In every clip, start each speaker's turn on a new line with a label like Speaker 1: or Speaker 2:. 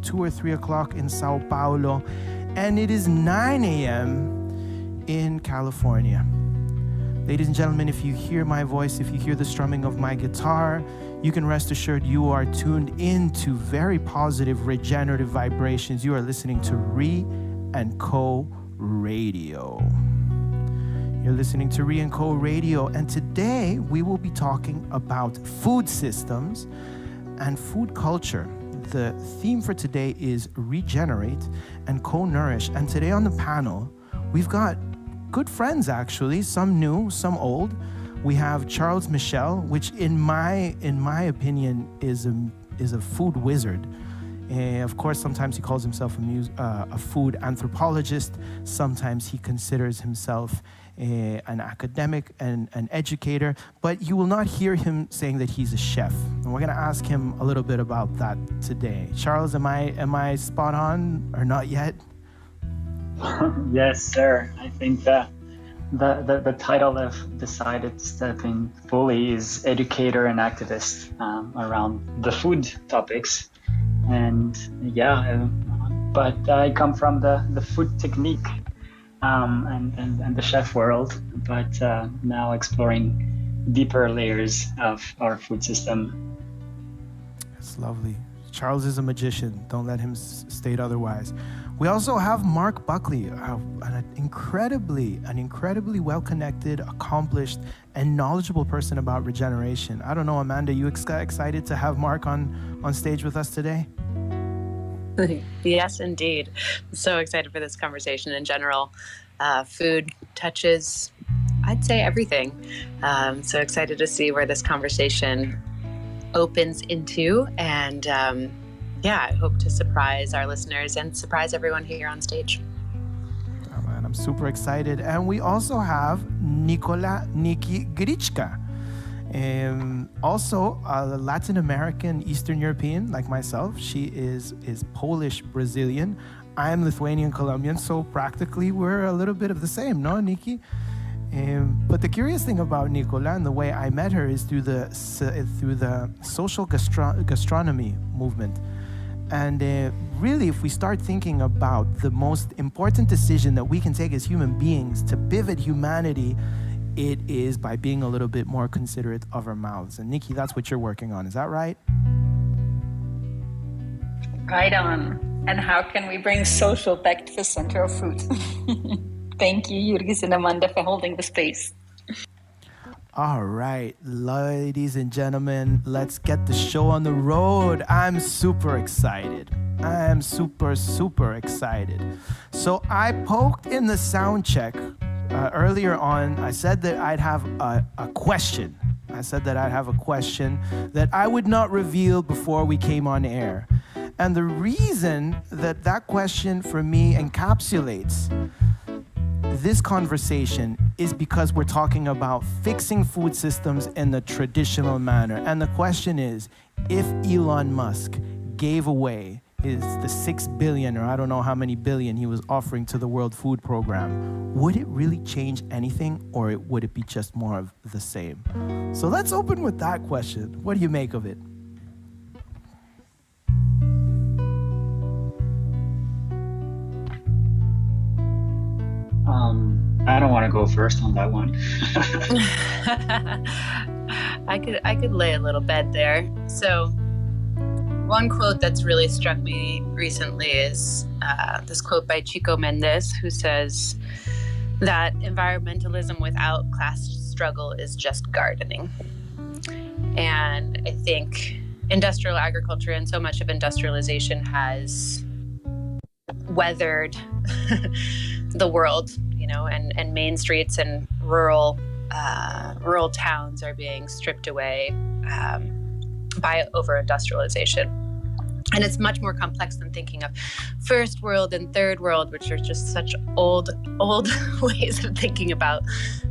Speaker 1: about 2 or 3 o'clock in Sao Paulo, and it is 9 a.m. in California. Ladies and gentlemen, if you hear my voice, if you hear the strumming of my guitar, you can rest assured you are tuned into very positive regenerative vibrations. You are listening to RE&CO Radio. You're listening to RE&CO Radio, and today we will be talking about food systems and food culture. The theme for today is regenerate and co-nourish. And today on the panel, we've got good friends actually, some new, some old. We have Charles Michel, which in my opinion is a food wizard. Of course, sometimes he calls himself a food anthropologist. Sometimes he considers himself an academic and an educator, but you will not hear him saying that he's a chef. And we're going to ask him a little bit about that today. Charles, am I spot on or not yet?
Speaker 2: Yes, sir. I think the title I've decided to step in fully is educator and activist around the food topics. And but I come from the food technique and the chef world, but now exploring deeper layers of our food system.
Speaker 1: It's lovely. Charles is a magician. Don't let him state otherwise. We also have Mark Buckley, an incredibly well-connected, accomplished, and knowledgeable person about regeneration. I don't know, Amanda, you excited to have Mark on stage with us today?
Speaker 3: Yes, indeed. I'm so excited for this conversation in general. Food touches, I'd say, everything. So excited to see where this conversation opens into, and I hope to surprise our listeners and surprise everyone here on stage.
Speaker 1: Oh man, I'm super excited. And we also have Niki Grichka, also a Latin American, Eastern European like myself. She is Polish Brazilian. I'm Lithuanian Colombian, so practically we're a little bit of the same, no, Niki? But the curious thing about Nicola and the way I met her is through the social gastronomy movement. And really, if we start thinking about the most important decision that we can take as human beings to pivot humanity, it is by being a little bit more considerate of our mouths. And Nikki, that's what you're working on. Is that right?
Speaker 4: Right on. And how can we bring social back to the center of food? Thank you, Jurgis and Amanda, for holding the space.
Speaker 1: All right, ladies and gentlemen, let's get the show on the road. I'm super excited. I am super excited. So I poked in the sound check earlier on. I said that I'd have a question. I said that I'd have a question that I would not reveal before we came on air. And the reason that question for me encapsulates this conversation is because we're talking about fixing food systems in the traditional manner. And the question is, if Elon Musk gave away the 6 billion, or I don't know how many billion he was offering to the World Food Program, would it really change anything, or would it be just more of the same? So let's open with that question. What do you make of it?
Speaker 2: I don't want to go first on that one.
Speaker 3: I could lay a little bed there. So one quote that's really struck me recently is this quote by Chico Mendes, who says that environmentalism without class struggle is just gardening. And I think industrial agriculture and so much of industrialization has weathered the world, and main streets and rural towns are being stripped away by over-industrialization. And it's much more complex than thinking of first world and third world, which are just such old ways of thinking about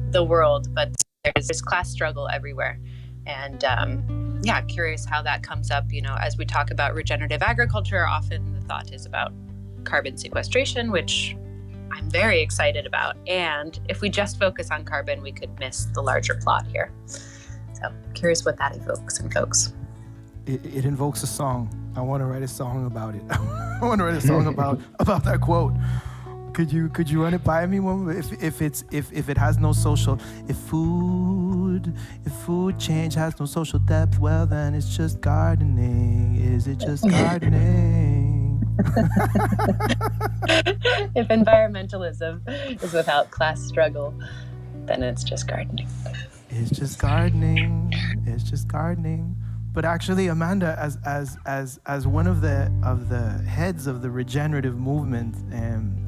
Speaker 3: the world. But there's class struggle everywhere. And curious how that comes up. As we talk about regenerative agriculture, often the thought is about carbon sequestration, which I'm very excited about. And if we just focus on carbon, we could miss the larger plot here. So curious what that evokes in folks.
Speaker 1: It invokes a song. I want to write a song about it. I want to write a song about that quote. Could you run it by me? If it has no social, if food change has no social depth, well then it's just gardening. Is it just gardening?
Speaker 3: If environmentalism is without class struggle, then it's just gardening.
Speaker 1: It's just gardening. It's just gardening. But actually, Amanda, as one of the heads of the regenerative movement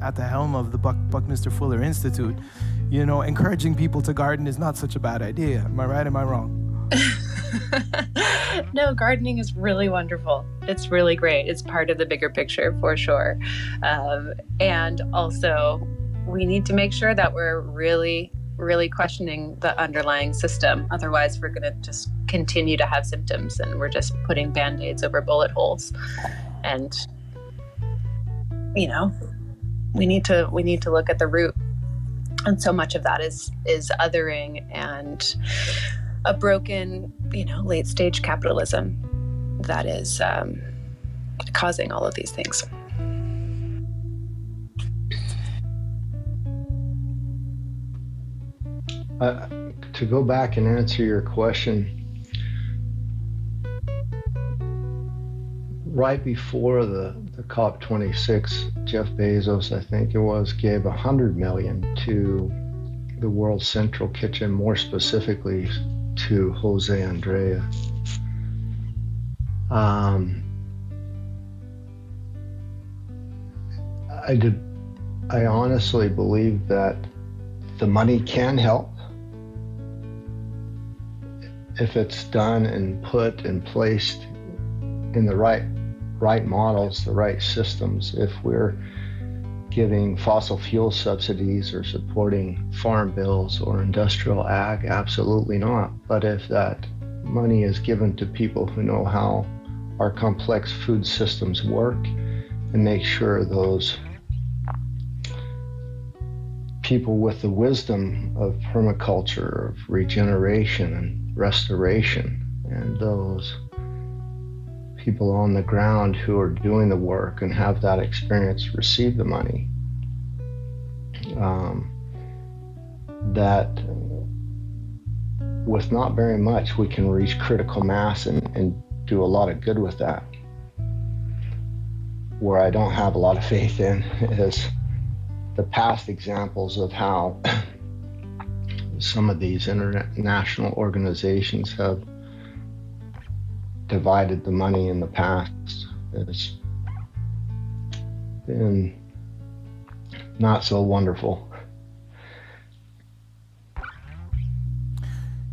Speaker 1: at the helm of the Buckminster Fuller Institute, you know, encouraging people to garden is not such a bad idea. Am I right? Am I wrong?
Speaker 3: No, gardening is really wonderful. It's really great. It's part of the bigger picture for sure. And also, we need to make sure that we're really questioning the underlying system. Otherwise, we're going to just continue to have symptoms and we're just putting Band-Aids over bullet holes. And, you know, we need to look at the root. And so much of that is othering and a broken, you know, late stage capitalism that is causing all of these things.
Speaker 5: To go back and answer your question, right before the COP26, Jeff Bezos, I think it was, gave $100 million to the World Central Kitchen, more specifically to Jose Andrea. I honestly believe that the money can help if it's done and put and placed in the right models, the right systems. If we're giving fossil fuel subsidies or supporting farm bills or industrial ag, absolutely not. But if that money is given to people who know how our complex food systems work and make sure those people with the wisdom of permaculture, of regeneration and restoration, and those people on the ground who are doing the work and have that experience receive the money, that with not very much we can reach critical mass and do a lot of good with that. Where I don't have a lot of faith in is the past examples of how some of these international organizations have divided the money in the past. It's been not so wonderful.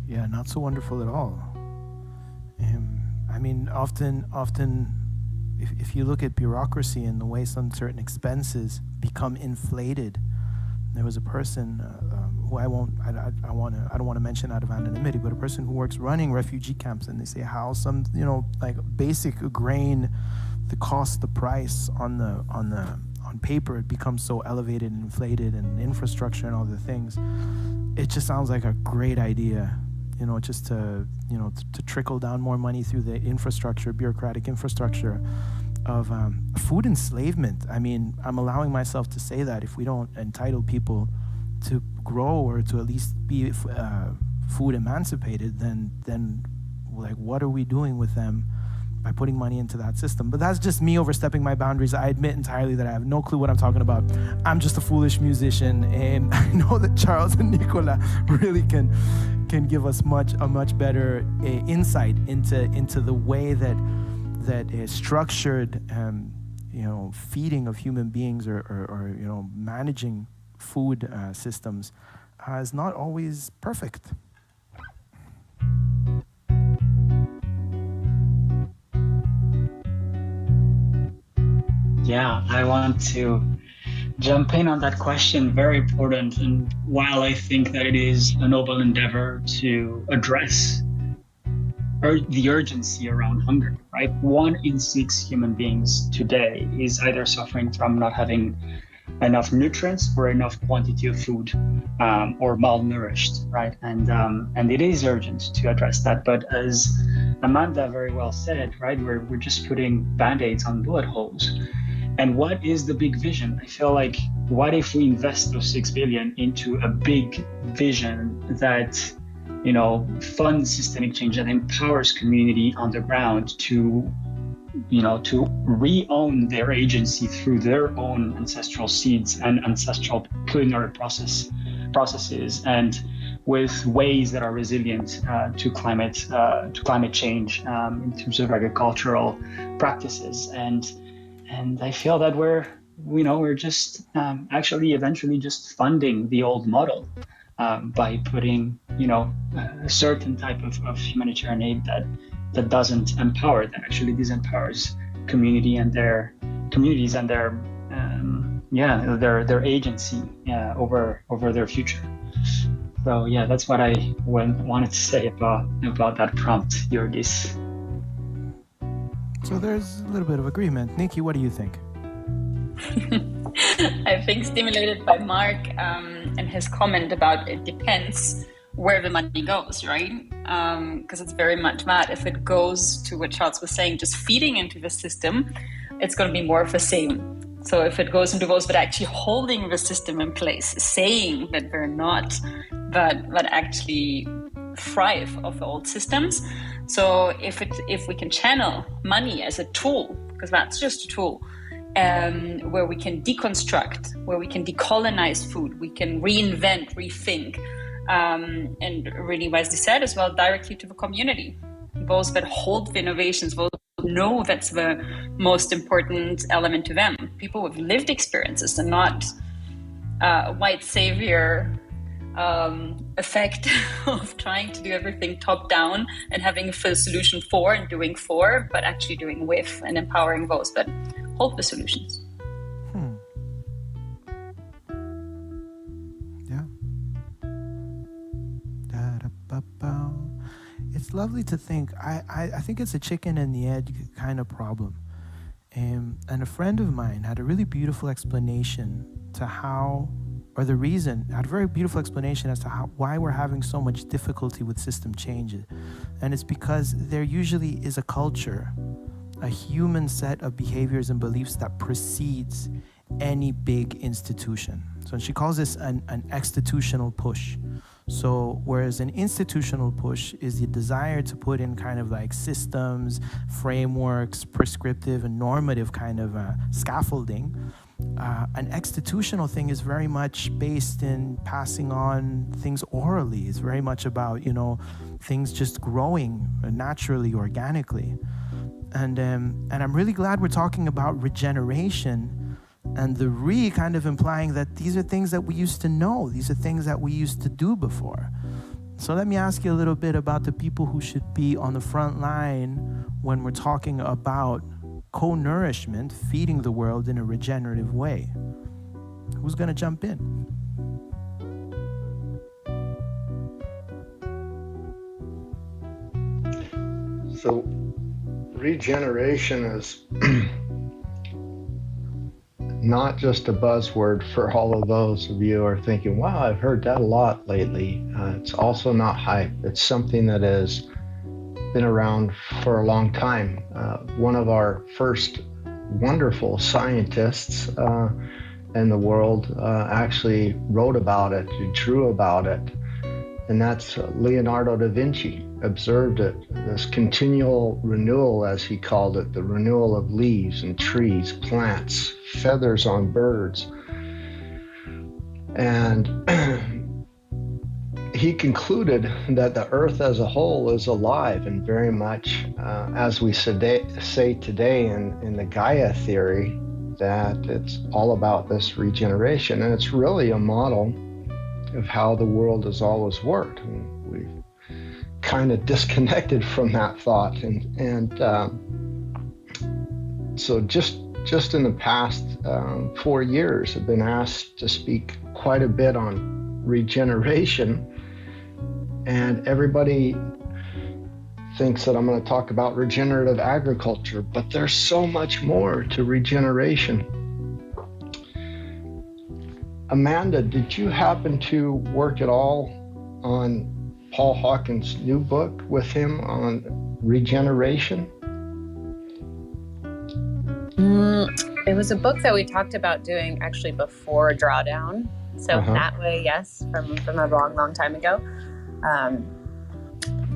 Speaker 1: Yeah, not so wonderful at all. I mean, often, if you look at bureaucracy and the way some certain expenses become inflated. There was a person who I don't want to mention out of anonymity, but a person who works running refugee camps, and they say how some, you know, like basic grain, the cost, the price on paper, it becomes so elevated and inflated, and infrastructure and all the things. It just sounds like a great idea, you know, just to trickle down more money through the infrastructure, bureaucratic infrastructure of food enslavement. I mean, I'm allowing myself to say that if we don't entitle people to grow or to at least be food emancipated, then like, what are we doing with them by putting money into that system? But that's just me overstepping my boundaries. I admit entirely that I have no clue what I'm talking about. I'm just a foolish musician, and I know that Charles and Nicola really can give us a much better insight into the way that is structured, feeding of human beings or managing food systems is not always perfect.
Speaker 2: Yeah, I want to jump in on that question. Very important. And while I think that it is a noble endeavor to address the urgency around hunger, right? 1 in 6 human beings today is either suffering from not having enough nutrients or enough quantity of food, or malnourished, right? And it is urgent to address that. But as Amanda very well said, right, we're just putting band-aids on bullet holes. And what is the big vision? I feel like, what if we invest those 6 billion into a big vision that, funds systemic change, that empowers community on the ground to re-own their agency through their own ancestral seeds and ancestral culinary processes, and with ways that are resilient to climate change in terms of agricultural practices. And I feel that we're just actually eventually just funding the old model by putting a certain type of humanitarian aid that doesn't empower, that actually disempowers communities and their agency over their future. So yeah, that's what I wanted to say about that prompt, Jurgis.
Speaker 1: So there's a little bit of agreement. Nikki, what do you think?
Speaker 4: I think stimulated by Mark and his comment about it depends where the money goes, right? Because it's very much that. If it goes to what Charles was saying, just feeding into the system, it's going to be more of the same. So if it goes into those that actually holding the system in place, saying that they're not, that actually thrive of the old systems. So if we can channel money as a tool, because that's just a tool, where we can deconstruct, where we can decolonize food, we can reinvent, rethink, and really wisely said as well, directly to the community, those that hold the innovations, those who know that's the most important element to them, people with lived experiences and not white savior effect of trying to do everything top down and having a full solution for and doing for, but actually doing with and empowering those that hold the solutions.
Speaker 1: Yeah. It's lovely to think. I think it's a chicken and the egg kind of problem. And a friend of mine had a really beautiful explanation to how, or the reason, had a very beautiful explanation as to why we're having so much difficulty with system changes. And it's because there usually is a culture, a human set of behaviors and beliefs that precedes any big institution. So she calls this an institutional push. So whereas an institutional push is the desire to put in kind of like systems, frameworks, prescriptive and normative kind of scaffolding, an institutional thing is very much based in passing on things orally. It's very much about, things just growing naturally, organically. And I'm really glad we're talking about regeneration, and the kind of implying that these are things that we used to know. These are things that we used to do before. So let me ask you a little bit about the people who should be on the front line when we're talking about co-nourishment, feeding the world in a regenerative way. Who's going to jump in?
Speaker 5: So regeneration is not just a buzzword for all of those of you who are thinking, wow, I've heard that a lot lately. It's also not hype. It's something that has been around for a long time. One of our first wonderful scientists in the world actually wrote about it, drew about it, and that's Leonardo da Vinci. Observed it, this continual renewal, as he called it, the renewal of leaves and trees, plants, feathers on birds. And he concluded that the earth as a whole is alive and very much, as we say today in the Gaia theory, that it's all about this regeneration. And it's really a model of how the world has always worked. And we've kind of disconnected from that thought, and so just in the past 4 years I've been asked to speak quite a bit on regeneration, and everybody thinks that I'm going to talk about regenerative agriculture, but there's so much more to regeneration. Amanda, did you happen to work at all on Paul Hawkins' new book with him on regeneration?
Speaker 3: It was a book that we talked about doing actually before Drawdown. So in that way, yes, from a long time ago.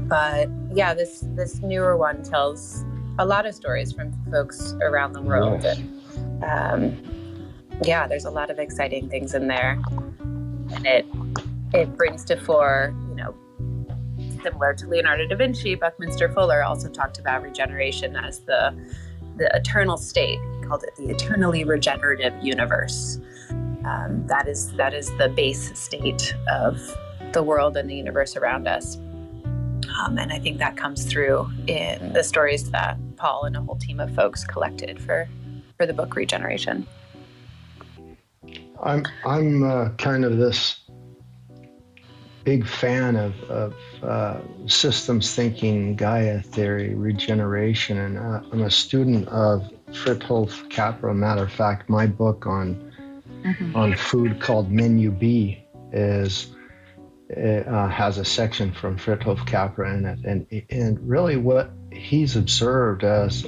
Speaker 3: But yeah, this newer one tells a lot of stories from folks around the world.
Speaker 5: Yes.
Speaker 3: And yeah, there's a lot of exciting things in there. And it brings to fore, similar to Leonardo da Vinci, Buckminster Fuller also talked about regeneration as the eternal state. He called it the eternally regenerative universe. That is the base state of the world and the universe around us. And I think that comes through in the stories that Paul and a whole team of folks collected for the book Regeneration.
Speaker 5: I'm kind of this big fan of systems thinking, Gaia theory, regeneration, and I'm a student of Fritjof Capra. Matter of fact, my book on food called Menu B has a section from Fritjof Capra in it, and really what he's observed as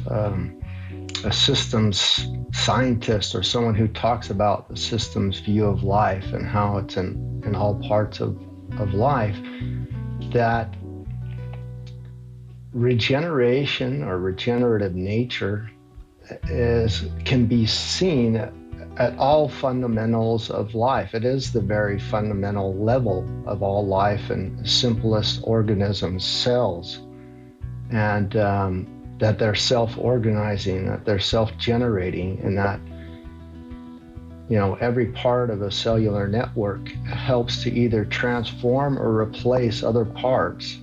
Speaker 5: a systems scientist or someone who talks about the systems view of life and how it's in all parts of life, that regeneration or regenerative nature can be seen at all fundamentals of life. It is the very fundamental level of all life and simplest organisms, cells, and that they're self-organizing, that they're self-generating, and that every part of a cellular network helps to either transform or replace other parts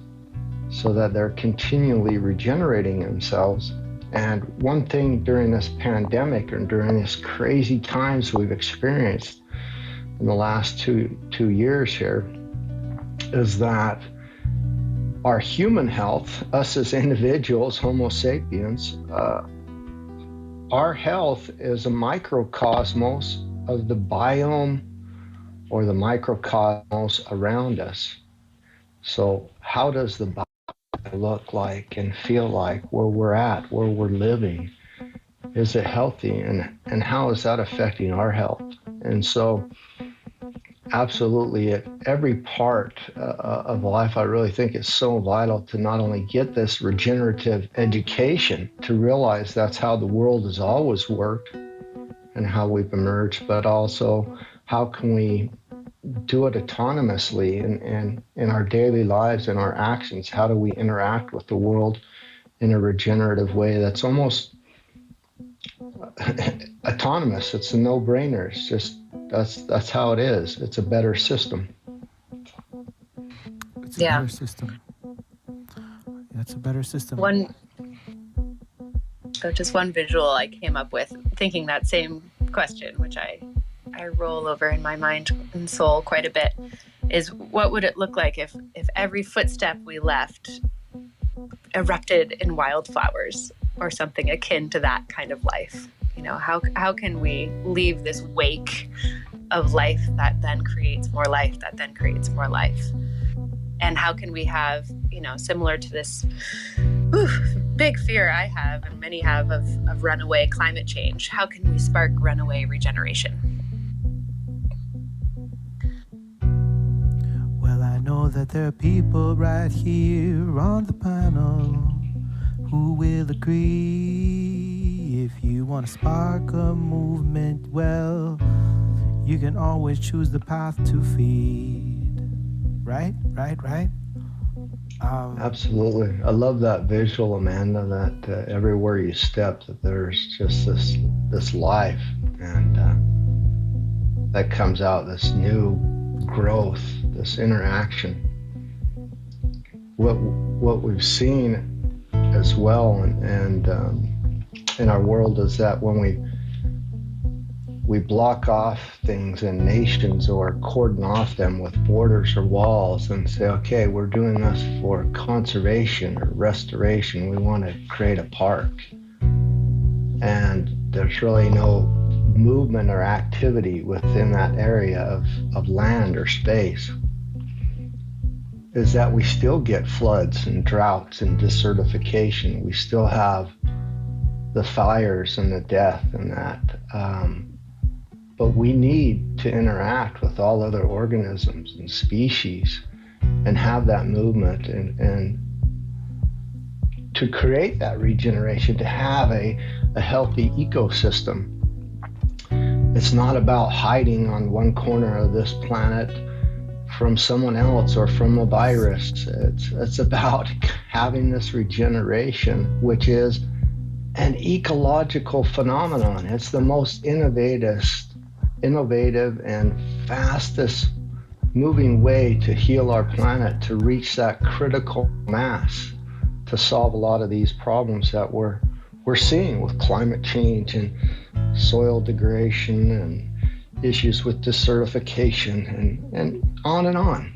Speaker 5: so that they're continually regenerating themselves. And one thing during this pandemic and during these crazy times we've experienced in the last two years here is that our human health, us as individuals, Homo sapiens, our health is a microcosmos of the biome or the microcosmos around us. So how does the body look like and feel like where we're at, where we're living? Is it healthy? And how is that affecting our health? And so absolutely at every part of life, I really think it's so vital to not only get this regenerative education, to realize that's how the world has always worked and how we've emerged, but also how can we do it autonomously in our daily lives and our actions? How do we interact with the world in a regenerative way that's almost autonomous? It's a no-brainer. It's just that's how it is. It's a better system.
Speaker 1: It's a better system. That's a better system.
Speaker 3: Just one visual I came up with thinking that same question, which I roll over in my mind and soul quite a bit, is what would it look like if every footstep we left erupted in wildflowers or something akin to that kind of life? How can we leave this wake of life that then creates more life, that then creates more life? And how can we have, similar to this big fear I have and many have of runaway climate change, how can we spark runaway regeneration?
Speaker 1: Well, I know that there are people right here on the panel who will agree. If you want to spark a movement, well, you can always choose the path to feed. Right?
Speaker 5: Absolutely. I love that visual, Amanda, that everywhere you step, that there's just this life, and that comes out, this new growth, this interaction. What we've seen as well and in our world is that when we block off things in nations or cordon off them with borders or walls and say, okay, we're doing this for conservation or restoration. We want to create a park. And there's really no movement or activity within that area of land or space, is that we still get floods and droughts and desertification. We still have the fires and the death and that. But we need to interact with all other organisms and species and have that movement and to create that regeneration, to have a healthy ecosystem. It's not about hiding on one corner of this planet from someone else or from a virus. It's about having this regeneration, which is an ecological phenomenon. It's the most innovative and fastest moving way to heal our planet, to reach that critical mass, to solve a lot of these problems that we're seeing with climate change and soil degradation and issues with desertification and on and on.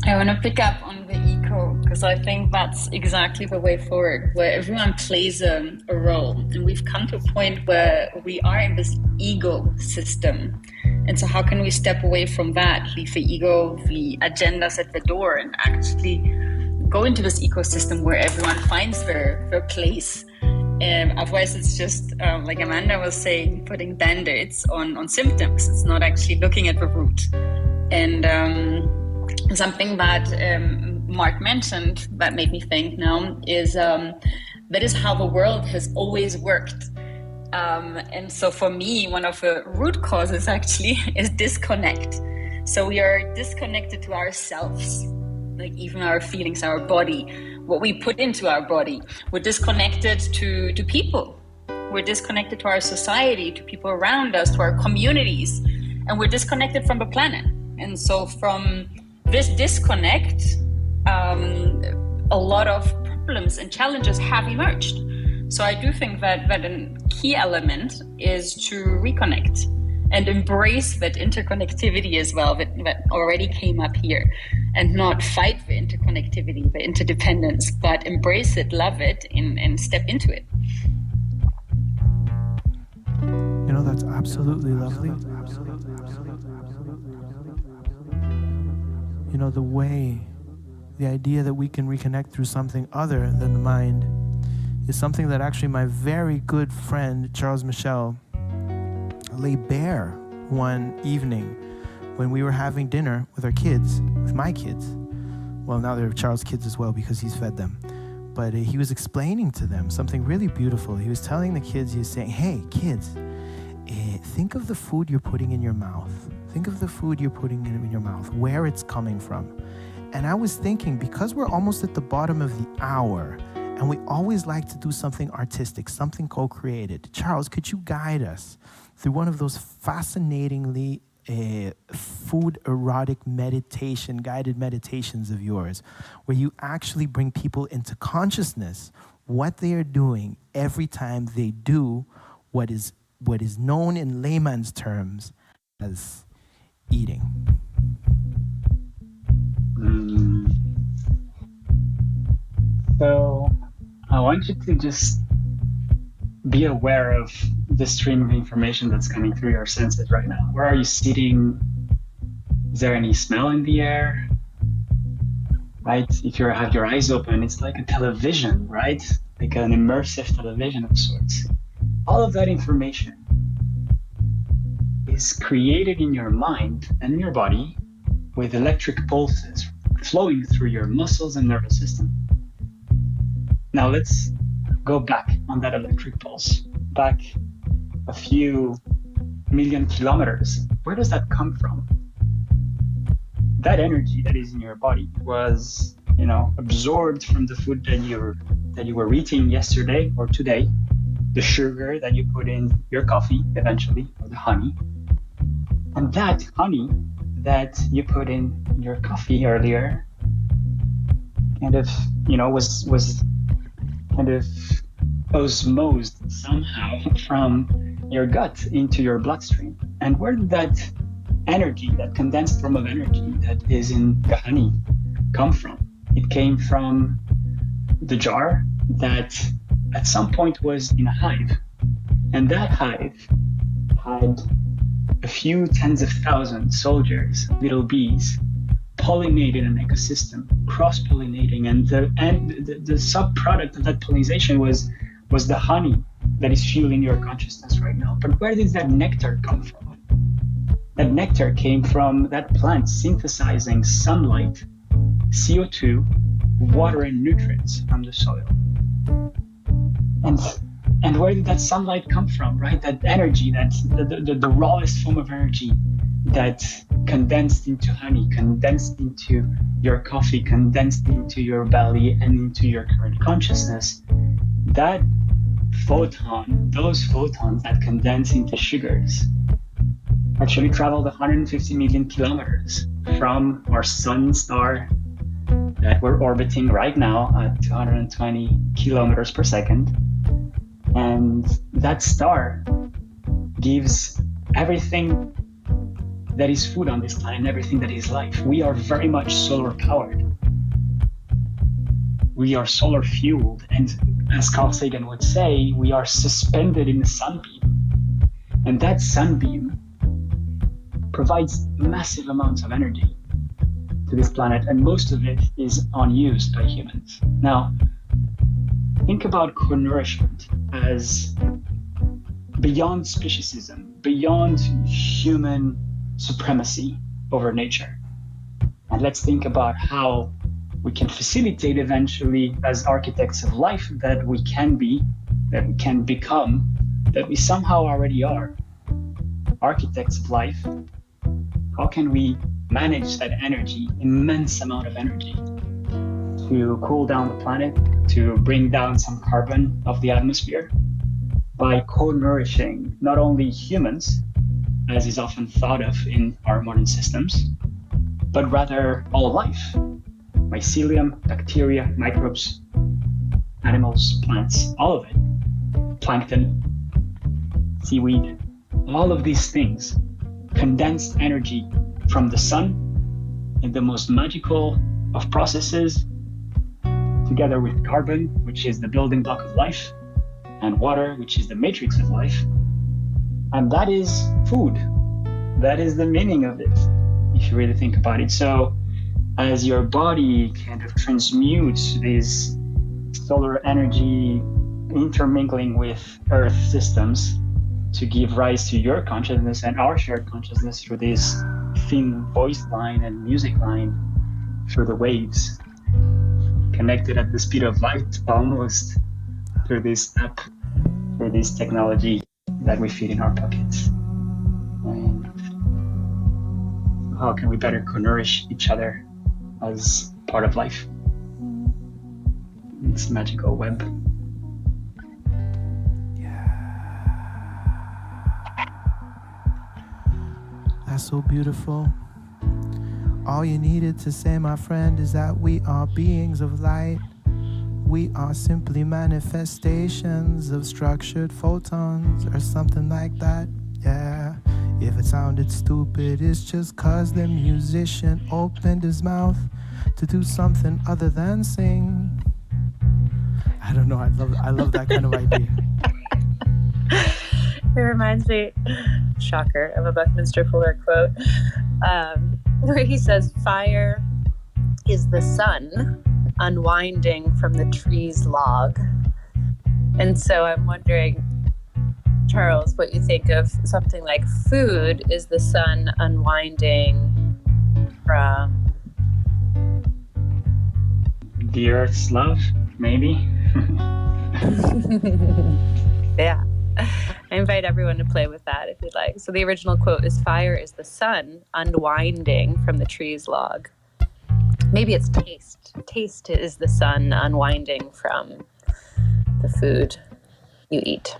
Speaker 4: I want to pick up on the eco, because I think that's exactly the way forward, where everyone plays a role. And we've come to a point where we are in this ego system. And so how can we step away from that, leave the ego, the agendas at the door, and actually go into this ecosystem where everyone finds their place? Otherwise, it's just, like Amanda was saying, putting band-aids on symptoms. It's not actually looking at the root. And something that Mark mentioned that made me think now is that is how the world has always worked. And so for me, one of the root causes actually is disconnect. So we are disconnected to ourselves, like even our feelings, our body, what we put into our body. We're disconnected to people. We're disconnected to our society, to people around us, to our communities, and we're disconnected from the planet. And so from this disconnect, a lot of problems and challenges have emerged. So I do think that a key element is to reconnect and embrace that interconnectivity as well, that already came up here, and not fight the interconnectivity, the interdependence, but embrace it, love it, and step into it.
Speaker 1: You know, that's absolutely lovely. You know, the idea that we can reconnect through something other than the mind is something that actually my very good friend, Charles Michel, laid bare one evening when we were having dinner with our kids, with my kids. Well, now they're Charles' kids as well because he's fed them. But he was explaining to them something really beautiful. He was telling the kids, he was saying, hey, kids, think of the food you're putting in your mouth. Think of the food you're putting in your mouth, where it's coming from. And I was thinking, because we're almost at the bottom of the hour, and we always like to do something artistic, something co-created. Charles, could you guide us through one of those fascinatingly food erotic guided meditations of yours, where you actually bring people into consciousness what they are doing every time they do what is known in layman's terms as eating?
Speaker 2: So I want you to just be aware of the stream of information that's coming through your senses right now. Where are you sitting? Is there any smell in the air? Right? If you have your eyes open, it's like a television, right? Like an immersive television of sorts. All of that information is created in your mind and in your body with electric pulses flowing through your muscles and nervous system. Now let's go back on that electric pulse, back a few million kilometers. Where does that come from? That energy that is in your body was, absorbed from the food that you were eating yesterday or today, the sugar that you put in your coffee eventually, or the honey. And that honey that you put in your coffee earlier kind of, was kind of osmosed somehow from your gut into your bloodstream. And where did that energy, that condensed form of energy that is in the honey, come from? It came from the jar that at some point was in a hive. And that hive had a few tens of thousands soldiers, little bees, pollinating an ecosystem, cross-pollinating, and the sub-product of that pollination was the honey that is fueling your consciousness right now. But where did that nectar come from? That nectar came from that plant synthesizing sunlight, CO2, water, and nutrients from the soil. And where did that sunlight come from, right? That energy, that the rawest form of energy that condensed into honey, condensed into your coffee, condensed into your belly and into your current consciousness. That photon, those photons that condense into sugars, actually traveled 150 million kilometers from our sun star that we're orbiting right now at 220 kilometers per second. And that star gives everything that is food on this planet, everything that is life. We are very much solar powered. We are solar fueled. And as Carl Sagan would say, we are suspended in the sunbeam. And that sunbeam provides massive amounts of energy to this planet, and most of it is unused by humans. Now, think about co-nourishment as beyond speciesism, beyond human supremacy over nature. And let's think about how we can facilitate eventually, as architects of life, that we can be, that we can become, that we somehow already are architects of life. How can we manage that energy, immense amount of energy, to cool down the planet, to bring down some carbon of the atmosphere by co-nourishing not only humans, as is often thought of in our modern systems, but rather all life, mycelium, bacteria, microbes, animals, plants, all of it, plankton, seaweed, all of these things, condensed energy from the sun in the most magical of processes, together with carbon, which is the building block of life, and water, which is the matrix of life. And that is food. That is the meaning of it, if you really think about it. So as your body kind of transmutes this solar energy intermingling with earth systems to give rise to your consciousness and our shared consciousness through this thin voice line and music line, through the waves, connected at the speed of light almost, through this app, through this technology that we fit in our pockets. And how can we better co-nourish each other as part of life? This magical web.
Speaker 1: That's so beautiful. All you needed to say, my friend, is that we are beings of light. We are simply manifestations of structured photons or something like that. Yeah. If it sounded stupid, it's just 'cause the musician opened his mouth to do something other than sing. I don't know. I love that kind of idea.
Speaker 3: It reminds me, shocker, of a Buckminster Fuller quote, where he says, "Fire is the sun unwinding from the tree's log." And so I'm wondering, Charles, what you think of something like food is the sun unwinding from
Speaker 2: The earth's love, maybe.
Speaker 3: Yeah. I invite everyone to play with that if you'd like. So the original quote is, "Fire is the sun unwinding from the tree's log." Maybe it's taste. Taste is the sun unwinding from the food you eat.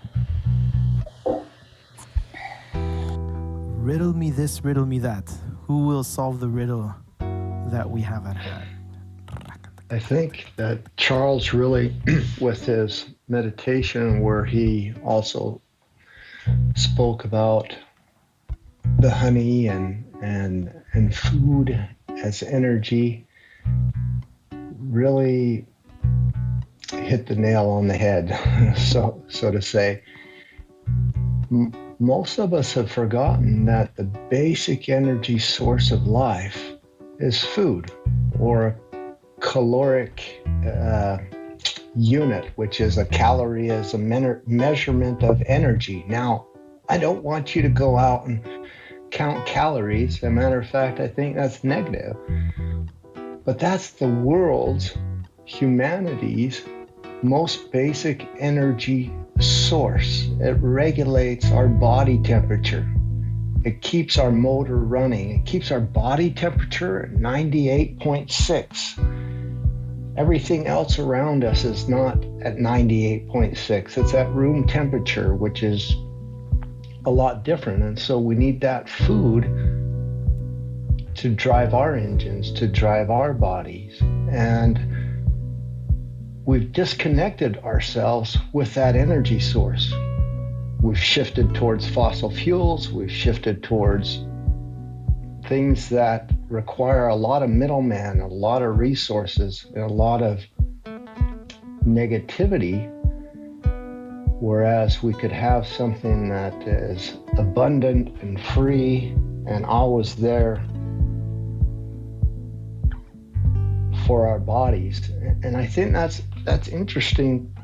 Speaker 1: Riddle me this, riddle me that. Who will solve the riddle that we have at hand?
Speaker 5: I think that Charles really, with his meditation, where he also spoke about the honey and food as energy, really hit the nail on the head, so to say. Most of us have forgotten that the basic energy source of life is food, or caloric unit, which is a calorie as a measurement of energy. Now, I don't want you to go out and count calories. As a matter of fact, I think that's negative. But that's the world's, humanity's most basic energy source. It regulates our body temperature. It keeps our motor running. It keeps our body temperature at 98.6. Everything else around us is not at 98.6. It's at room temperature, which is a lot different. And so we need that food to drive our engines, to drive our bodies. And we've disconnected ourselves with that energy source. We've shifted towards fossil fuels. We've shifted towards things that require a lot of middlemen, a lot of resources, and a lot of negativity, whereas we could have something that is abundant and free and always there for our bodies. And I think that's interesting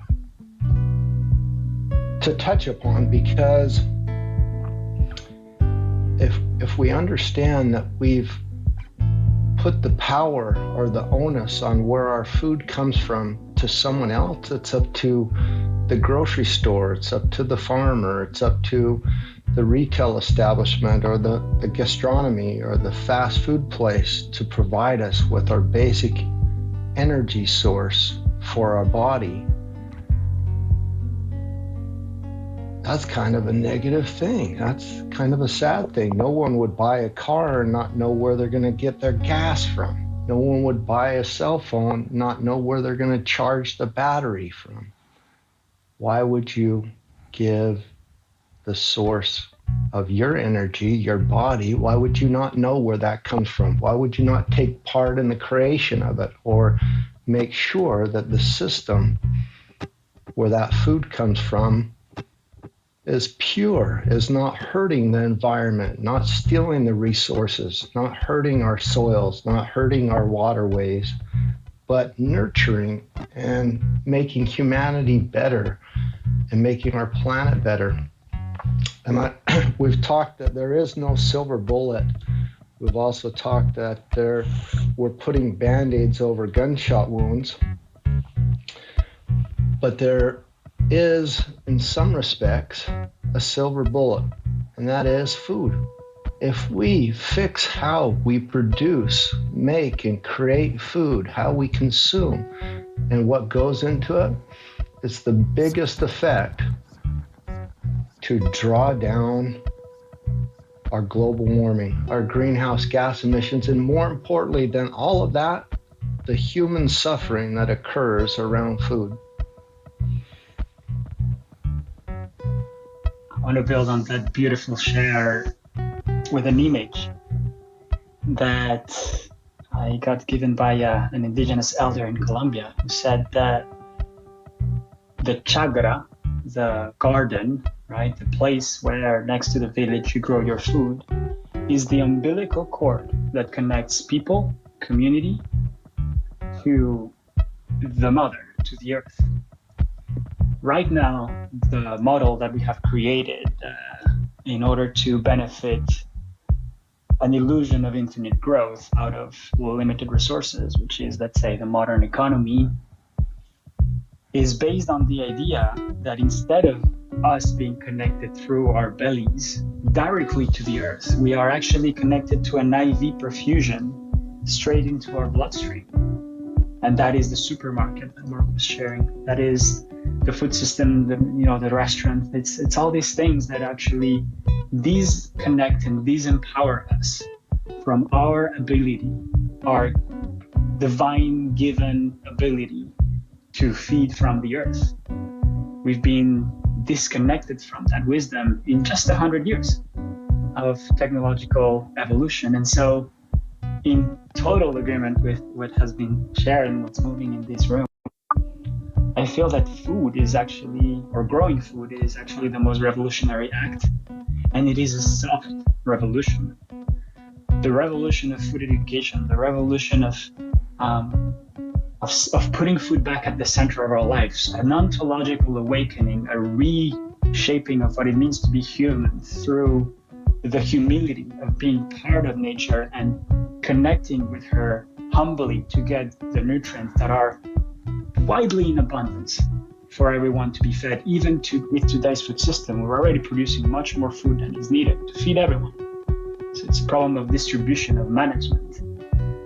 Speaker 5: to touch upon, because if we understand that we've put the power or the onus on where our food comes from to someone else, it's up to the grocery store, it's up to the farmer, it's up to the retail establishment or the gastronomy or the fast food place to provide us with our basic energy source for our body. That's kind of a negative thing. That's kind of a sad thing. No one would buy a car and not know where they're going to get their gas from. No one would buy a cell phone, not know where they're going to charge the battery from. Why would you give the source of your energy, your body, why would you not know where that comes from? Why would you not take part in the creation of it, or make sure that the system where that food comes from is pure, is not hurting the environment, not stealing the resources, not hurting our soils, not hurting our waterways, but nurturing and making humanity better and making our planet better. And we've talked that there is no silver bullet. We've also talked that we're putting Band-Aids over gunshot wounds. But there is, in some respects, a silver bullet, and that is food. If we fix how we produce, make, and create food, how we consume, and what goes into it, it's the biggest effect to draw down our global warming, our greenhouse gas emissions, and more importantly than all of that, the human suffering that occurs around food.
Speaker 2: I want to build on that beautiful share with an image that I got given by an indigenous elder in Colombia, who said that the chagra, the garden, right, the place where next to the village you grow your food, is the umbilical cord that connects people, community, to the mother, to the earth. Right now, the model that we have created in order to benefit an illusion of infinite growth out of limited resources, which is, let's say, the modern economy, is based on the idea that instead of us being connected through our bellies directly to the earth, we are actually connected to an IV perfusion straight into our bloodstream. And that is the supermarket that Mark was sharing. That is the food system, the restaurant. It's all these things that actually these connect and these empower us from our ability, our divine given ability to feed from the earth. We've been disconnected from that wisdom in just 100 years of technological evolution. And so, in total agreement with what has been shared and what's moving in this room, I feel that food is actually, or growing food is actually the most revolutionary act, and it is a soft revolution. The revolution of food education, the revolution of putting food back at the center of our lives, an ontological awakening, a reshaping of what it means to be human through the humility of being part of nature and connecting with her humbly to get the nutrients that are widely in abundance for everyone to be fed. Even with today's food system, we're already producing much more food than is needed to feed everyone. So it's a problem of distribution, of management,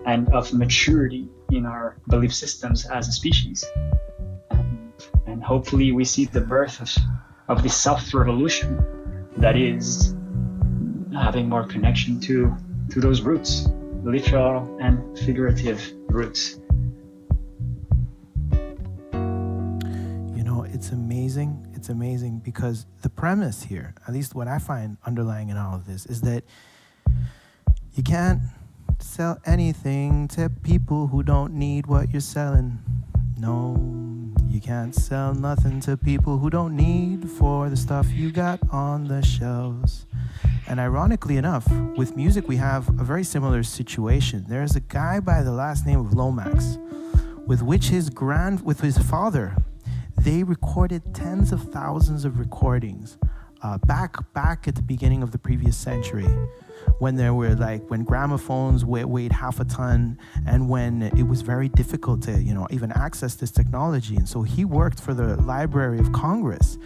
Speaker 2: and of maturity in our belief systems as a species. And hopefully we see the birth of this soft revolution that is having more connection to those roots, literal and figurative roots.
Speaker 1: You know, it's amazing. It's amazing because the premise here, at least what I find underlying in all of this, is that you can't sell anything to people who don't need what you're selling. No, you can't sell nothing to people who don't need for the stuff you got on the shelves. And ironically enough, with music, we have a very similar situation. There's a guy by the last name of Lomax, with his father, they recorded tens of thousands of recordings back at the beginning of the previous century, when when gramophones weighed half a ton, and when it was very difficult to even access this technology. And so he worked for the Library of Congress,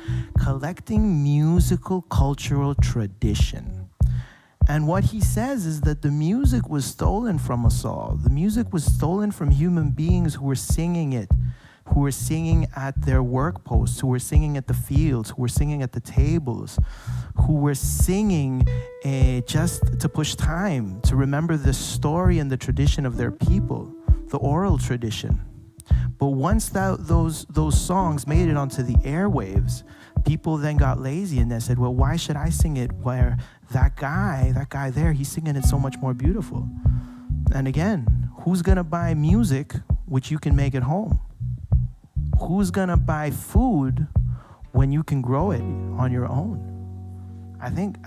Speaker 1: collecting musical cultural tradition. And what he says is that the music was stolen from us all. The music was stolen from human beings who were singing it, who were singing at their work posts, who were singing at the fields, who were singing at the tables, who were singing just to push time, to remember the story and the tradition of their people, the oral tradition. But once those songs made it onto the airwaves, people then got lazy and they said, well, why should I sing it where that guy there, he's singing it so much more beautiful? And again, who's gonna buy music which you can make at home? Who's gonna buy food when you can grow it on your own? I think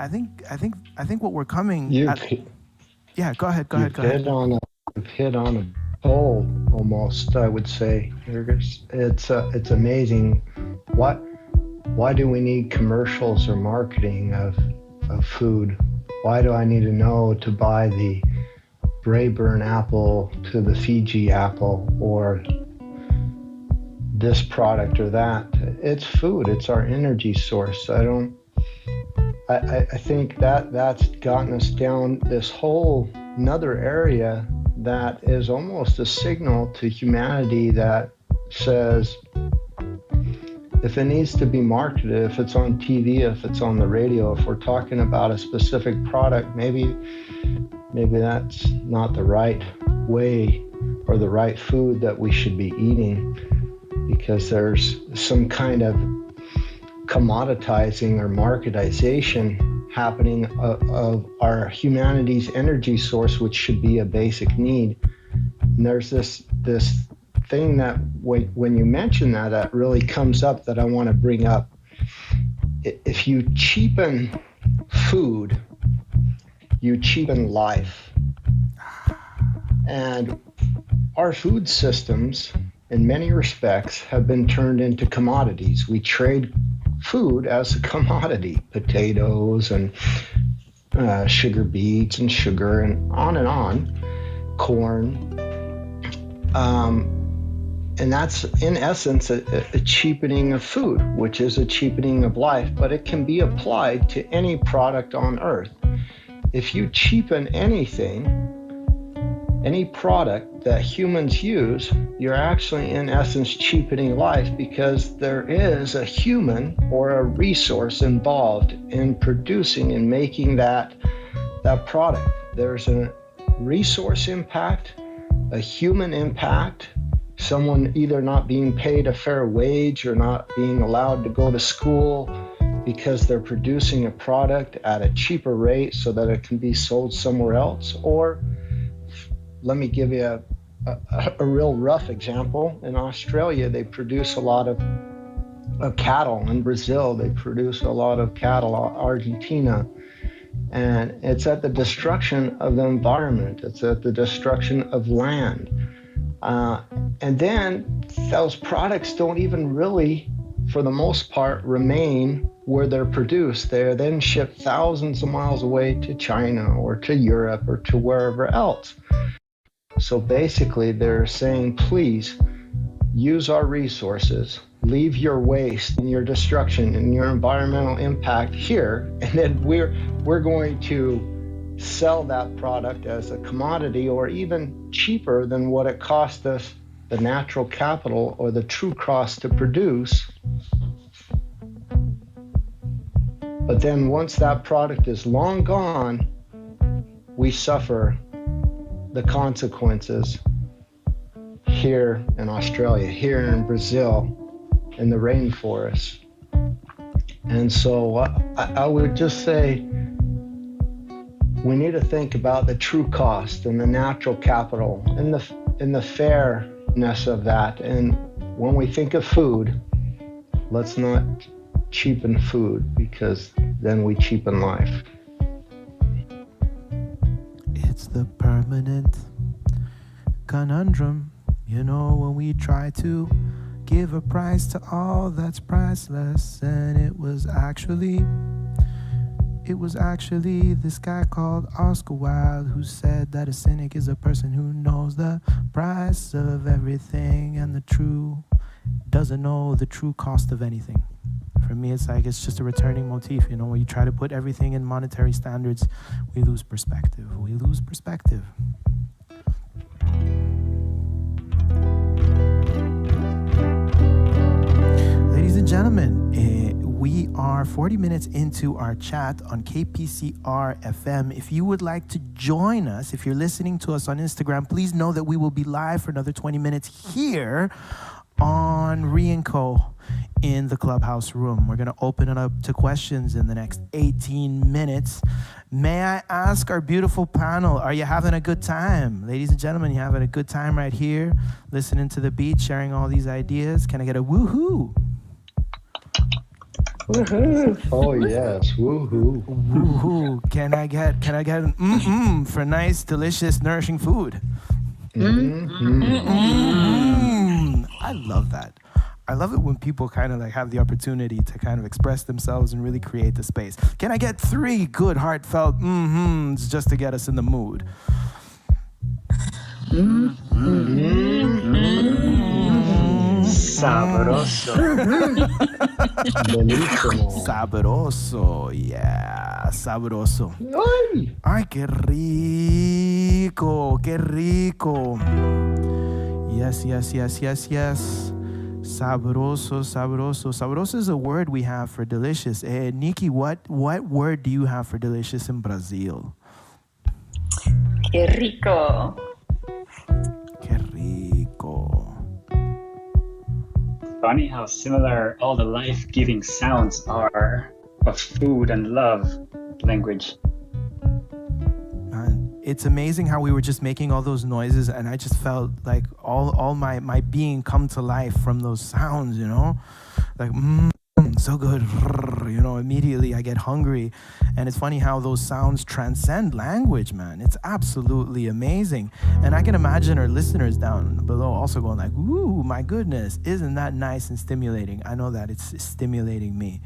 Speaker 1: what we're coming. Yeah, go ahead.
Speaker 5: You've hit on a pole almost. I would say, it's amazing. Why do we need commercials or marketing of food? Why do I need to know to buy the Braeburn apple to the Fiji apple, or this product or that? It's food. It's our energy source. I think that's gotten us down this whole another area that is almost a signal to humanity that says, if it needs to be marketed, if it's on TV, if it's on the radio, if we're talking about a specific product, maybe that's not the right way or the right food that we should be eating, because there's some kind of commoditizing or marketization happening of our humanity's energy source, which should be a basic need. And there's this thing that when you mention that really comes up that I want to bring up. If you cheapen food, you cheapen life. And our food systems, in many respects, have been turned into commodities. We trade food as a commodity, potatoes and sugar beets and sugar and on, corn. And that's, in essence, a cheapening of food, which is a cheapening of life, but it can be applied to any product on earth. If you cheapen anything, any product that humans use, you're actually, in essence, cheapening life, because there is a human or a resource involved in producing and making that product. There's a resource impact, a human impact, someone either not being paid a fair wage or not being allowed to go to school because they're producing a product at a cheaper rate so that it can be sold somewhere else. Or let me give you a real rough example. In Australia, they produce a lot of cattle. In Brazil, they produce a lot of cattle. Argentina. And it's at the destruction of the environment. It's at the destruction of land. And then those products don't even really, for the most part, remain where they're produced. They're then shipped thousands of miles away to China or to Europe or to wherever else. So basically, they're saying, please use our resources, leave your waste and your destruction and your environmental impact here, and then we're going to sell that product as a commodity or even cheaper than what it cost us, the natural capital or the true cost to produce. But then once that product is long gone, we suffer the consequences here in Australia, here in Brazil, in the rainforest. And so I would just say we need to think about the true cost and the natural capital and the fairness of that. And when we think of food, let's not cheapen food, because then we cheapen life.
Speaker 1: It's the permanent conundrum, you know, when we try to give a price to all that's priceless. And it was actually this guy called Oscar Wilde who said that a cynic is a person who knows the price of everything and doesn't know the true cost of anything. For me, it's just a returning motif, you know, when you try to put everything in monetary standards, we lose perspective. Ladies and gentlemen, we are 40 minutes into our chat on KPCR FM. If you would like to join us, if you're listening to us on Instagram, please know that we will be live for another 20 minutes here on RE&CO in the Clubhouse room. We're going to open it up to questions in the next 18 minutes. May I ask our beautiful panel, are you having a good time? Ladies and gentlemen, you having a good time right here, listening to the beat, sharing all these ideas? Can I get a woohoo?
Speaker 5: Woohoo! Oh yes, woohoo!
Speaker 1: Woohoo! Can I get an for nice, delicious, nourishing food? I love that. I love it when people kind of have the opportunity to kind of express themselves and really create the space. Can I get 3 good, heartfelt just to get us in the mood?
Speaker 2: Sabroso.
Speaker 1: Sabroso, yeah, sabroso. Ay, qué rico. Yes. Sabroso. Sabroso is a word we have for delicious. Nikki, what word do you have for delicious in Brazil?
Speaker 4: Qué rico.
Speaker 1: Qué rico.
Speaker 2: Funny how similar all the life-giving sounds are of food and love language.
Speaker 1: It's amazing how we were just making all those noises, and I just felt like all my being come to life from those sounds, you know? Like, so good, you know, immediately I get hungry. And it's funny how those sounds transcend language, man. It's absolutely amazing. And I can imagine our listeners down below also going like, ooh, my goodness, isn't that nice and stimulating? I know that it's stimulating me.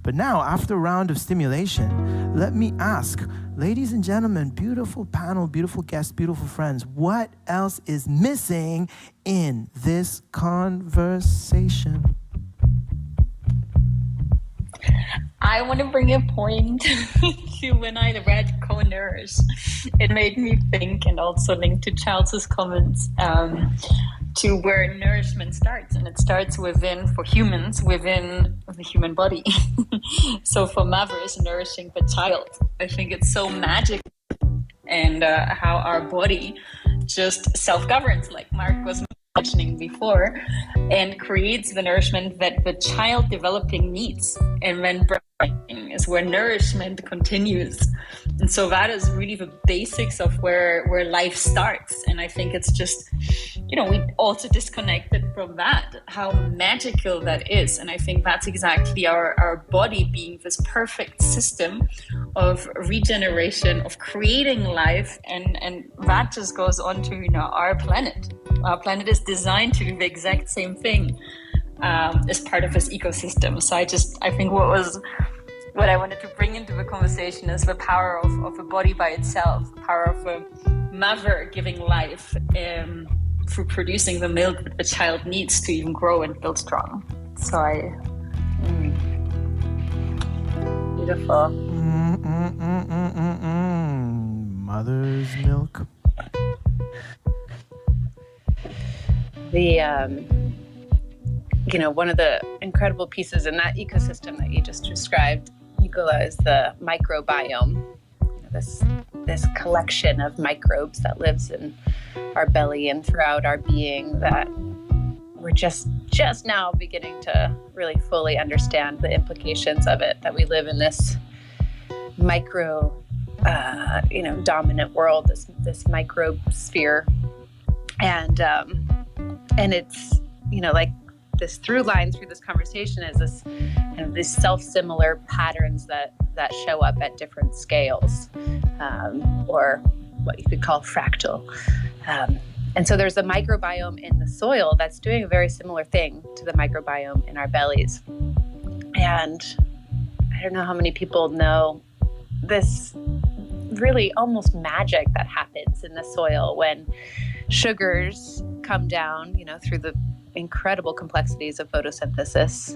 Speaker 1: But now, after a round of stimulation, let me ask, ladies and gentlemen, beautiful panel, beautiful guests, beautiful friends, what else is missing in this conversation?
Speaker 4: I want to bring a point to when I read Co-Nourish. It made me think, and also linked to Charles's comments, to where nourishment starts. And it starts for humans, within the human body. So for mothers, nourishing the child. I think it's so magic, and how our body just self-governs, like Mark was mentioning before, and creates the nourishment that the child developing needs. And then breastfeeding is where nourishment continues. And so that is really the basics of where life starts. And I think it's just, we also disconnected from that, how magical that is. And I think that's exactly our body being this perfect system of regeneration, of creating life. And that just goes on to, our planet. Our planet is designed to do the exact same thing as part of this ecosystem. So I think what I wanted to bring into the conversation is the power of a body by itself, the power of a mother giving life through producing the milk that the child needs to even grow and build strong. So beautiful.
Speaker 1: Mother's milk.
Speaker 3: One of the incredible pieces in that ecosystem that you just described, Nicola, is the microbiome. This collection of microbes that lives in our belly and throughout our being that we're just now beginning to really fully understand the implications of it, that we live in this micro, dominant world, this microbe sphere. And it's, like this through line through this conversation is this kind of these self-similar patterns that show up at different scales, or what you could call fractal. And so there's a microbiome in the soil that's doing a very similar thing to the microbiome in our bellies. And I don't know how many people know this really almost magic that happens in the soil when sugars come down, through the incredible complexities of photosynthesis.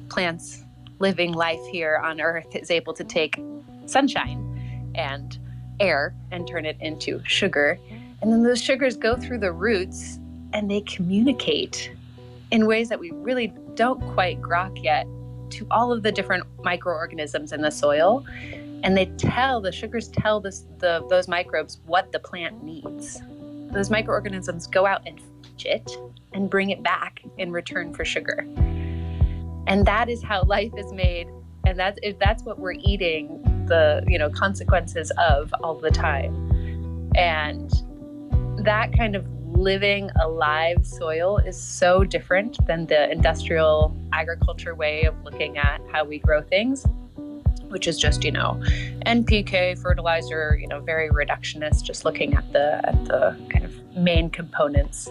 Speaker 3: Plants living life here on Earth is able to take sunshine and air and turn it into sugar. And then those sugars go through the roots and they communicate in ways that we really don't quite grok yet to all of the different microorganisms in the soil. And the sugars tell those microbes what the plant needs. Those microorganisms go out and fetch it and bring it back in return for sugar. And that is how life is made. And that's what we're eating the consequences of all the time. And that kind of living alive soil is so different than the industrial agriculture way of looking at how we grow things, which is just, NPK, fertilizer, very reductionist, just looking at the kind of main components.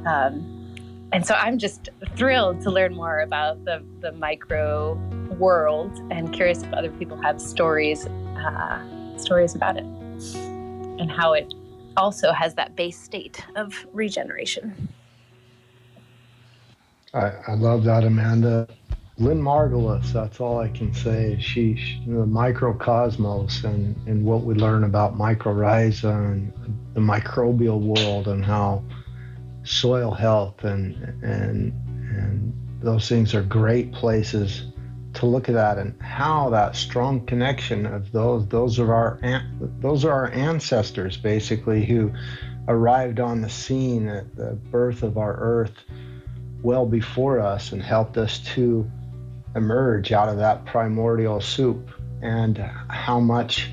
Speaker 3: And so I'm just thrilled to learn more about the micro world, and curious if other people have stories about it and how it also has that base state of regeneration.
Speaker 5: I love that, Amanda. Lynn Margulis, that's all I can say. She the microcosmos and what we learn about mycorrhiza and the microbial world, and how soil health and those things are great places to look at that, and how that strong connection of those are our ancestors, basically, who arrived on the scene at the birth of our earth well before us and helped us to emerge out of that primordial soup. And how much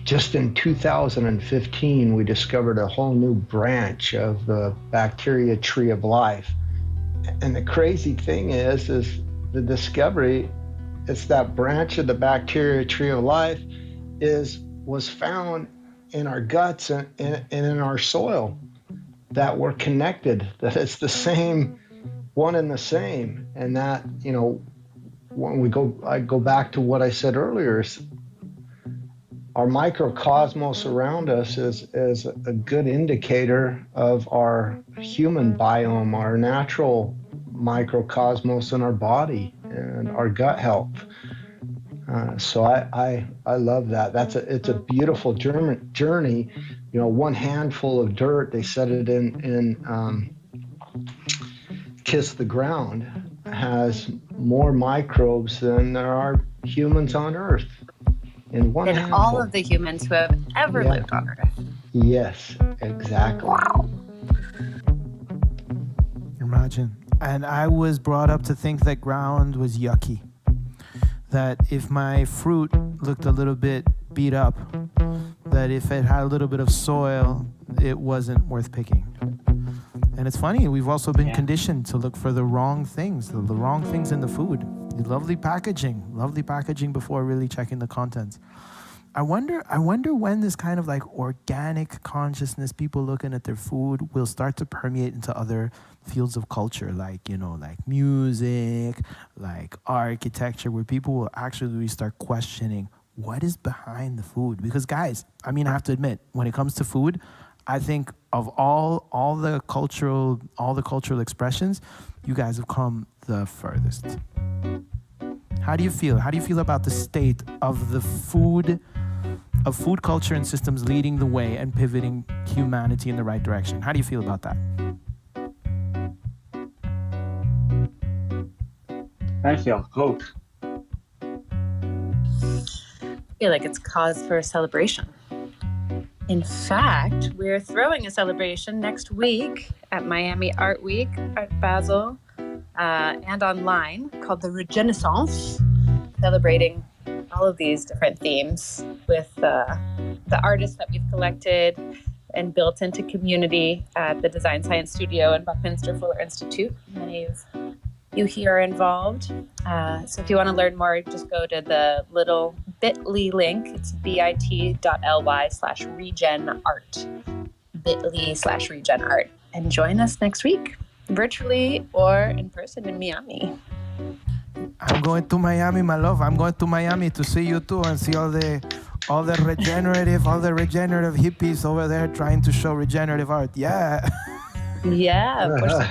Speaker 5: just in 2015 we discovered a whole new branch of the bacteria tree of life. And the crazy thing is the discovery, it's that branch of the bacteria tree of life was found in our guts and in our soil, that we're connected, that it's the same one and the same. And that, when I go back to what I said earlier, our microcosmos around us is a good indicator of our human biome, our natural microcosmos in our body and our gut health. So I love that. It's a beautiful journey. One handful of dirt, they set it in Kiss the Ground, has more microbes than there are humans on Earth. In one handful.
Speaker 3: All of the humans who have ever lived on Earth.
Speaker 5: Yes, exactly.
Speaker 3: Wow.
Speaker 1: Imagine. And I was brought up to think that ground was yucky. That if my fruit looked a little bit beat up, that if it had a little bit of soil, it wasn't worth picking. And it's funny, we've also been conditioned to look for the wrong things, the wrong things in the food. Lovely packaging before really checking the contents. I wonder when this kind of like organic consciousness, people looking at their food, will start to permeate into other fields of culture, like, you know, like music, like architecture, where people will actually start questioning what is behind the food. Because guys, I mean, I have to admit, when it comes to food, I think of all the cultural expressions, you guys have come the furthest. How do you feel? How do you feel about the state of the food culture and systems leading the way and pivoting humanity in the right direction? How do you feel about that?
Speaker 2: I feel hope.
Speaker 3: I feel like it's cause for a celebration. In fact, we're throwing a celebration next week at Miami Art Week, Art Basel, and online, called the Regenerative, celebrating all of these different themes with the artists that we've collected and built into community at the Design Science Studio and Buckminster Fuller Institute. Many of you here are involved. So if you want to learn more, just go to the little bit.ly link. It's bit.ly/regenart, bit.ly/regenart. And join us next week, virtually or in person in Miami.
Speaker 1: I'm going to Miami, my love. I'm going to Miami to see you too and see all the regenerative hippies over there trying to show regenerative art. Yeah.
Speaker 3: Yeah, of course.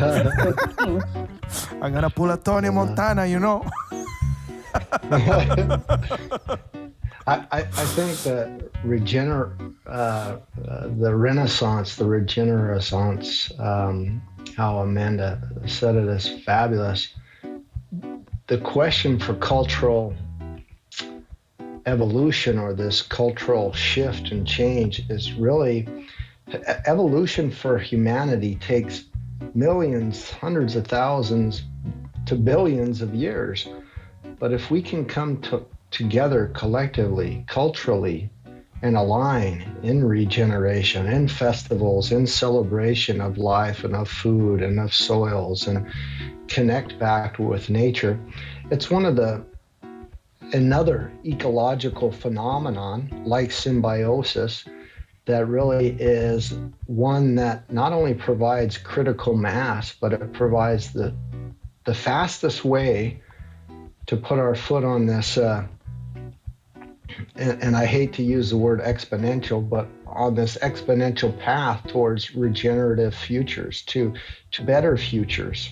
Speaker 1: I'm gonna pull a Tony Montana, you know.
Speaker 5: I think that the Renaissance, the Regenerescence, how Amanda said it is fabulous. The question for cultural evolution, or this cultural shift and change, is really evolution for humanity takes millions, hundreds of thousands to billions of years. But if we can come together collectively, culturally, and align in regeneration, in festivals, in celebration of life and of food and of soils, and connect back with nature, it's another ecological phenomenon like symbiosis that really is one that not only provides critical mass, but it provides the fastest way to put our foot on this, and I hate to use the word exponential, but on this exponential path towards regenerative futures, to better futures,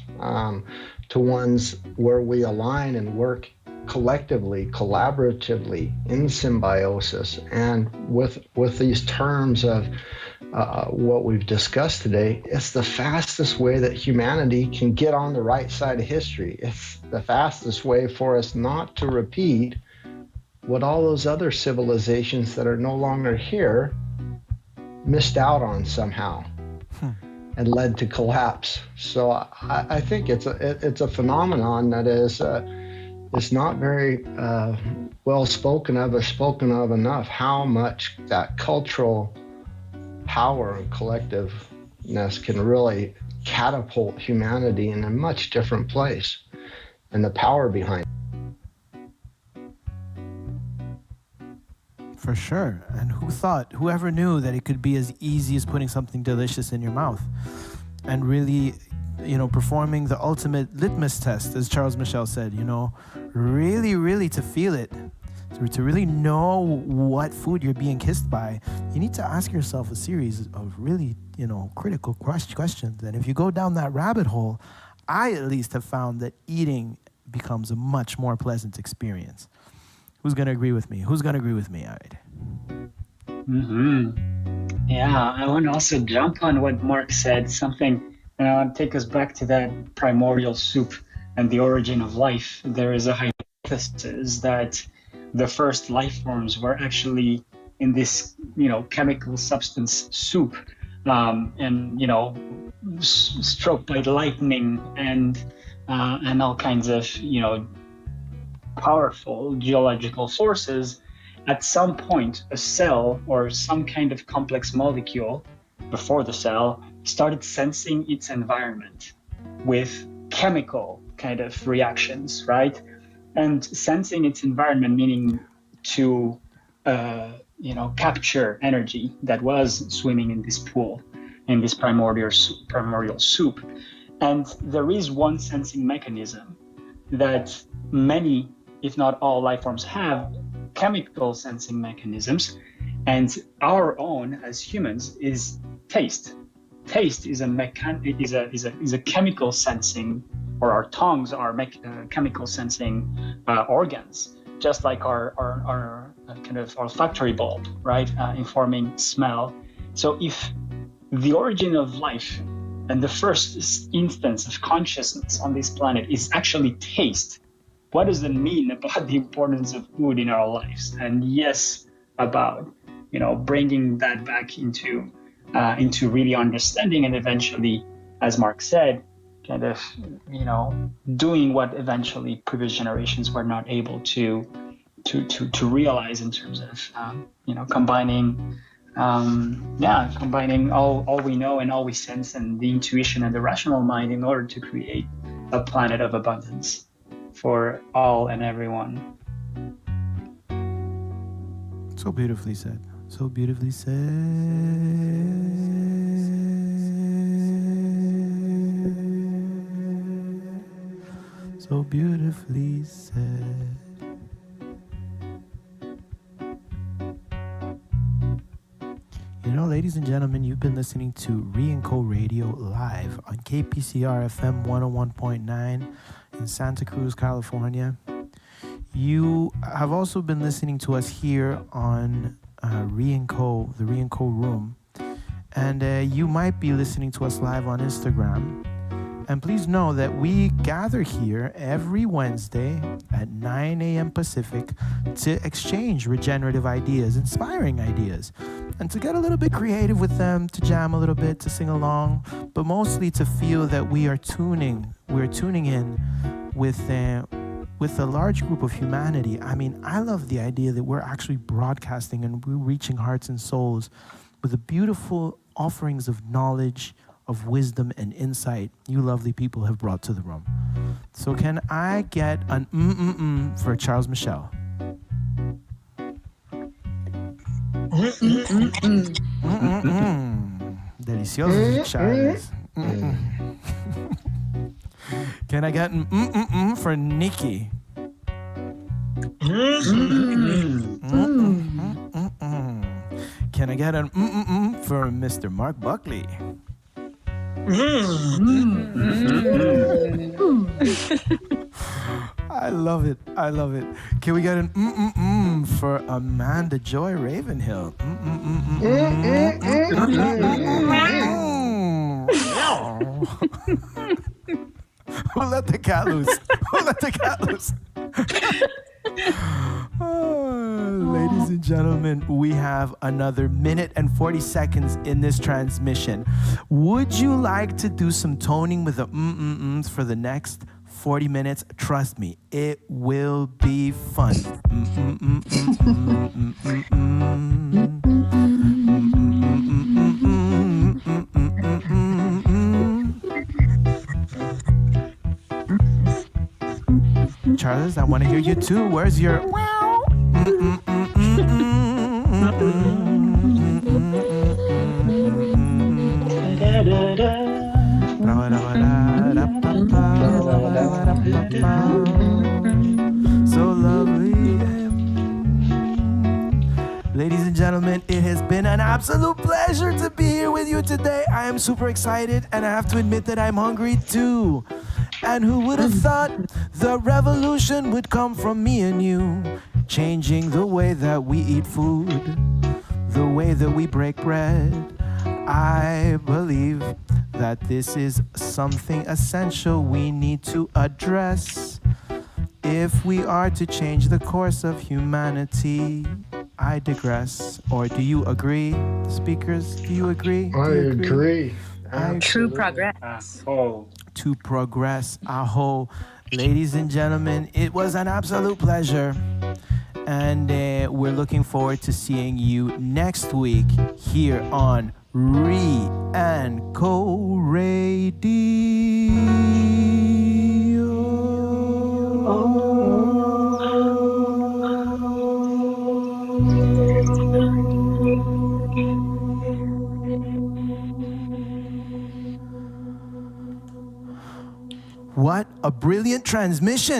Speaker 5: to ones where we align and work collectively, collaboratively, in symbiosis. And with these terms of what we've discussed today, it's the fastest way that humanity can get on the right side of history. It's the fastest way for us not to repeat what all those other civilizations that are no longer here missed out on somehow and led to collapse. So I think it's a phenomenon that is not very well spoken of or spoken of enough, how much that cultural power and collectiveness can really catapult humanity in a much different place, and the power behind it.
Speaker 1: For sure. And whoever knew that it could be as easy as putting something delicious in your mouth and really, performing the ultimate litmus test, as Charles Michel said, really, really to feel it, to really know what food you're being kissed by, you need to ask yourself a series of really, critical questions. And if you go down that rabbit hole, I at least have found that eating becomes a much more pleasant experience. Who's going to agree with me? All right.
Speaker 2: Mm-hmm. Yeah, I want to also jump on what Mark said, something, and I want to take us back to that primordial soup and the origin of life. There is a hypothesis that the first life forms were actually in this, chemical substance soup and struck by lightning and all kinds of powerful geological forces, at some point a cell or some kind of complex molecule before the cell started sensing its environment with chemical kind of reactions, right? And sensing its environment meaning to capture energy that was swimming in this pool, in this primordial soup. And there is one sensing mechanism that many, if not all, life forms have, chemical sensing mechanisms, and our own as humans is taste. Taste is a chemical sensing, or our tongues are chemical sensing organs, just like our kind of olfactory bulb, right, informing smell. So if the origin of life and the first instance of consciousness on this planet is actually taste, what does it mean about the importance of food in our lives? And yes, about bringing that back into really understanding, and eventually, as Mark said, kind of doing what eventually previous generations were not able to realize in terms of combining all we know and all we sense and the intuition and the rational mind in order to create a planet of abundance for all and everyone.
Speaker 1: So beautifully said. So beautifully said. So beautifully said. Ladies and gentlemen, you've been listening to RE&CO Radio live on KPCR FM 101.9 in Santa Cruz, California. You have also been listening to us here on RE&CO, the RE&CO Room. And you might be listening to us live on Instagram. And please know that we gather here every Wednesday at 9 a.m. Pacific to exchange regenerative ideas, inspiring ideas, and to get a little bit creative with them, to jam a little bit, to sing along, but mostly to feel that we're tuning in with a large group of humanity. I mean, I love the idea that we're actually broadcasting and we're reaching hearts and souls with the beautiful offerings of knowledge, of wisdom and insight you lovely people have brought to the room. So can I get an for Charles Michel? Delicioso, Charles. Can I get an for Nikki? Can I get an for Mr. Mark Buckley? I love it. I love it. Can we get an for Amanda Joy Ravenhill? Who let the cat loose? Who let the cat loose? Ladies and gentlemen, we have another minute and 40 seconds in this transmission. Would you like to do some toning with the for the next 40 minutes? Trust me, it will be fun. Charles, I want to hear you too. Where's your so lovely. Ladies and gentlemen, it has been an absolute pleasure to be here with you today. I am super excited, and I have to admit that I'm hungry too. And who would have thought the revolution would come from me and you, changing the way that we eat food, the way that we break bread. I believe that this is something essential we need to address if we are to change the course of humanity. I digress. Or do you agree, speakers? Do you agree?
Speaker 5: I agree.
Speaker 3: True progress.
Speaker 1: To progress. Aho. Ladies and gentlemen, it was an absolute pleasure. And we're looking forward to seeing you next week here on RE&CO Radio. What a brilliant transmission!